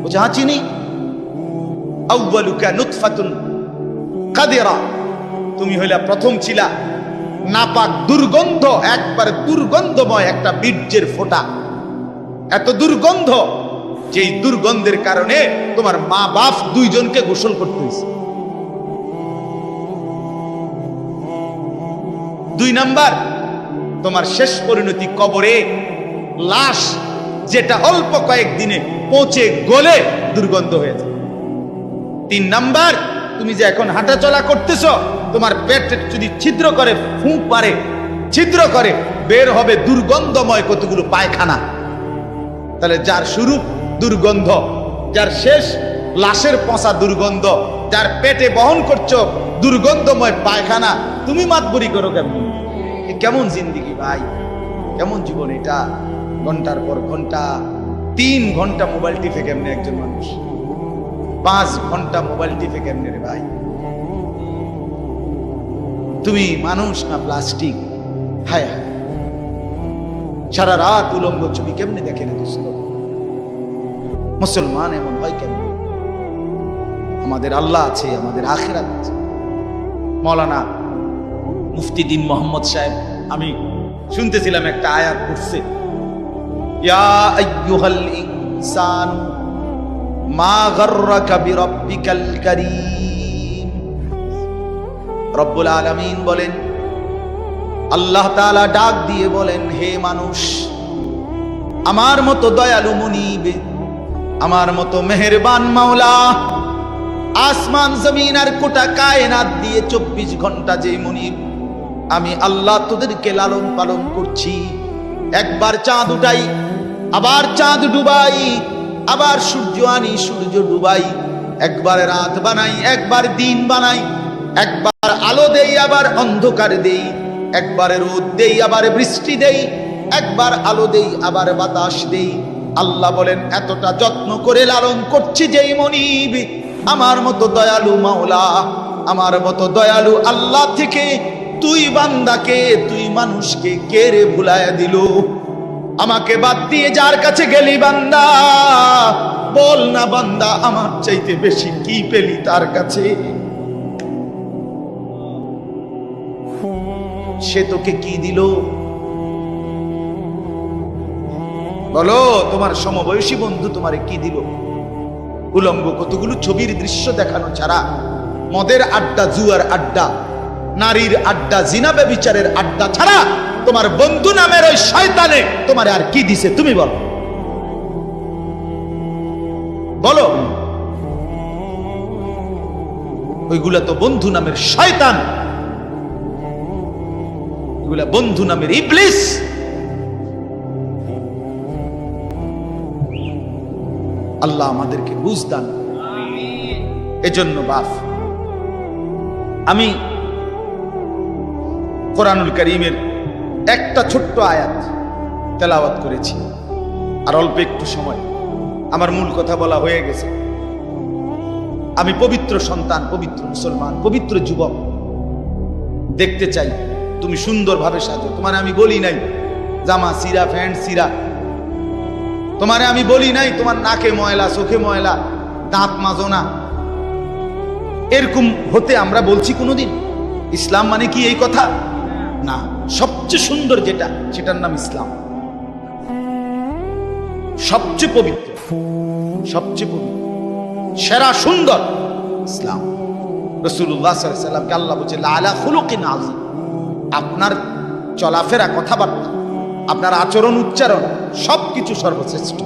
বলছে হ্যাঁ চিনি। আউয়ালুকা নুতফাতুন কাদিরা, তুমি হইলা প্রথম ছিলা নাপাক দুর্গন্ধ, একবার দুর্গন্ধময় একটা বীর্যের ফোঁটা, এত দুর্গন্ধ যেই দুর্গন্ধের কারণে তোমার মা বাপ দুইজনকে গোসল করতে হয়েছে। 2 নাম্বার, তোমার শেষ পরিণতি কবরে, লাশ যেটা অল্প কয়েকদিনে পচে গলে দুর্গন্ধ হয়ে যায়। 3 নাম্বার, তুমি যে এখন হাঁটা চলা করতেছ, তোমার পেট যদি ছিদ্র করে, ফুঁক পারে, ছিদ্র করে, বের হবে দুর্গন্ধময় কতগুলো পায়খানা। তাহলে যার শুরু দুর্গন্ধ, যার শেষ লাশের পচা দুর্গন্ধ, যার পেটে বহন করছো দুর্গন্ধময় পায়খানা, তুমি মাতবরি করো কেমন? কেমন জিন্দিগি ভাই, কেমন জীবন এটা? ঘন্টার পর ঘন্টা, 3 ঘন্টা মোবাইল টিপে কেমনে একজন মানুষ? 5 ঘন্টা মোবাইল টিপে কেমনে রে ভাই? তুমি মানুষ না প্লাস্টিক? হায় হায়, সারা রাত উলঙ্গ ছবি কেমনে দেখে রে দোস্ত? মুসলমান এমন হয় কেন? আমাদের আল্লাহ আছে, আমাদের আখিরাত আছে। মৌলানা মুফতি দ্বীন মোহাম্মদ সাহেব, আমি শুনতেছিলাম একটা আয়াত পড়ছে, ইয়া আইয়ুহাল ইনসান মা গাররাকা বিরাব্বিকাল কারীম। রব্বুল আলামিন বলেন, আল্লাহ তাআলা ডাক দিয়ে বলেন, হে মানুষ, আমার মতো দয়ালু মুনিব, আমার মতো মেহেরবান মাওলা, আসমান জমিন আর গোটা কায়নাত দিয়ে 24 ঘন্টা যে মুনিব, আমি আল্লাহ তোদেরকে লালন পালন করছি। একবার চাঁদ উঠাই, আবার চাঁদ ডুবাই, আবার সূর্য আনি, সূর্য ডুবাই, একবার রাত বানাই, একবার দিন বানাই, একবার আলো দেই, আবার অন্ধকার দেই, একবার রোদ দেই, আবার বৃষ্টি দেই, একবার আলো দেই, আবার বাতাস দেই। আল্লাহ বলেন, এতটা যত্ন করে লালন করছি যেই মনিব, আমার মতো দয়ালু মাওলা, আমার মতো দয়ালু আল্লাহ থেকে তুই বান্দাকে, তুই মানুষকে কে রে ভুলায়া দিল? আমাকে বাদ দিয়ে যার কাছে গেলি বান্দা, বল না বান্দা, আমার চাইতে বেশি কি পেলি তার কাছে? সে তোকে কি দিল? বলো, তোমার সমবয়সী বন্ধু তোমারে কি দিল? উলঙ্গ কতগুলো ছবির দৃশ্য দেখানো ছাড়া, মদের আড্ডা, জুয়ার আড্ডা, নারীর আড্ডা, জিনা ব্যভিচারের আড্ডা ছাড়া তোমার বন্ধু নামের ওই শয়তানে তোমারে আর কি দিছে? তুমি বলো, বলো। ওইগুলা তো বন্ধু নামের শয়তান, ওইগুলা বন্ধু নামের ইবলিস। আল্লাহ আমাদেরকে বুঝ দান। এজন্য বাপ, আমি কোরআনুল কারীমের একটা ছোট্ট আয়াত তেলাওয়াত করেছি, আর অল্প একটু সময়, আমার মূল কথা বলা হয়ে গেছে। আমি পবিত্র সন্তান, পবিত্র মুসলমান, পবিত্র যুবক দেখতে চাই তুমি সুন্দরভাবে সাজো। তোমার আমি বলি নাই জামা সিরা, প্যান্ট সিরা, তোমারে আমি বলি নাই তোমার নাকে ময়লা, চোখে ময়লা, দাঁত মাজো না, এরকম হতে আমরা বলছি কোনোদিন? ইসলাম মানে কি এই কথা? না, সবচেয়ে সুন্দর যেটা, সেটার নাম ইসলাম। সবচেয়ে পবিত্র, সবচেয়ে পবিত্র, সেরা সুন্দর ইসলাম। রাসূলুল্লাহ সাল্লাল্লাহু আলাইহি ওয়াসাল্লামকে আল্লাহ বলছে লাআলা খুলুকিন আযীম। আপনার চলাফেরা, কথাবার্তা, আপনার আচরণ, উচ্চারণ সবকিছু সর্বশ্রেষ্ঠ,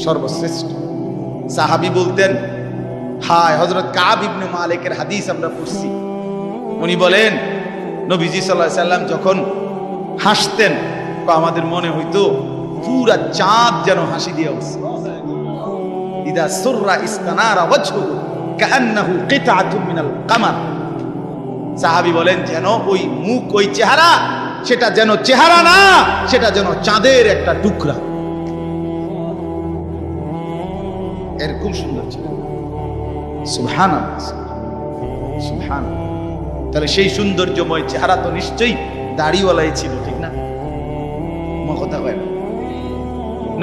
সর্বশ্রেষ্ঠ। সাহাবী বলতেন, হায়, হযরত কাব ইবনে মালিকের হাদিস আমরা পড়ছি, উনি বলেন নবীজি সাল্লাল্লাহু আলাইহি সাল্লাম যখন হাসতেন, আমাদের মনে হইতো পুরা চাঁদ যেন হাসি দিয়ে উঠছে। ইদা সুররা ইস্তানারা ওয়াজহুহু কাআন্নাহু কিতআতুম মিনাল কামার। সাহাবী বলেন, যেন ওই মুখ, ওই চেহারা, সেটা যেন চেহারা না, সেটা যেন চাঁদের একটা টুকরা। এরকম সুন্দর ছিল। সুবহানাল্লাহ, সুবহানাল্লাহ। তাহলে সেই সৌন্দর্যময় চেহারা তো নিশ্চয়ই দাড়িওয়ালাই ছিল, ঠিক না? কথা কয় না?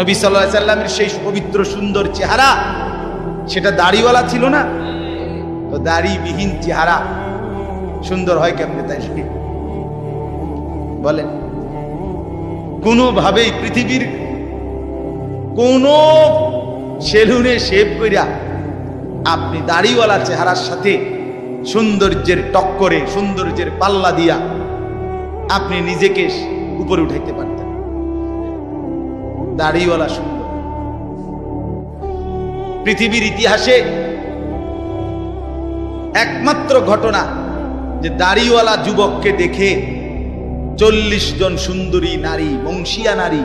নবী সাল্লাল্লাহু আলাইহি সাল্লামের সেই পবিত্র সুন্দর চেহারা, সেটা দাড়িওয়ালা ছিল না? তো দাড়িবিহীন চেহারা সুন্দর হয় কেমনে তাইলে বলেন? কোনোভাবেই পৃথিবীর কোন সেলুনে শেভ কইরা আপনি দাড়িওয়ালা চেহারার সাথে সৌন্দর্যের টক্করে, সৌন্দর্যের পাল্লা দিয়া আপনি নিজেকে উপরে উঠাইতে পারতেন। দাড়িওয়ালা সুন্দর। পৃথিবীর ইতিহাসে একমাত্র ঘটনা যে দাড়িওয়ালা যুবককে দেখে 40 জন সুন্দরী নারী, বংশীয়া নারী,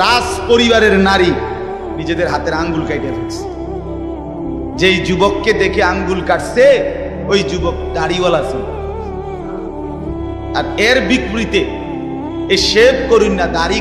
রাজ পরিবারের নারী নিজেদের হাতের আঙ্গুল কাটে ফেলছে। যেই যুবককে দেখে আঙ্গুল কাটছে ওই যুবক দাড়িওয়ালা ছিল। আর এর বিপরীতে এ শেভ করুন না, দাড়ি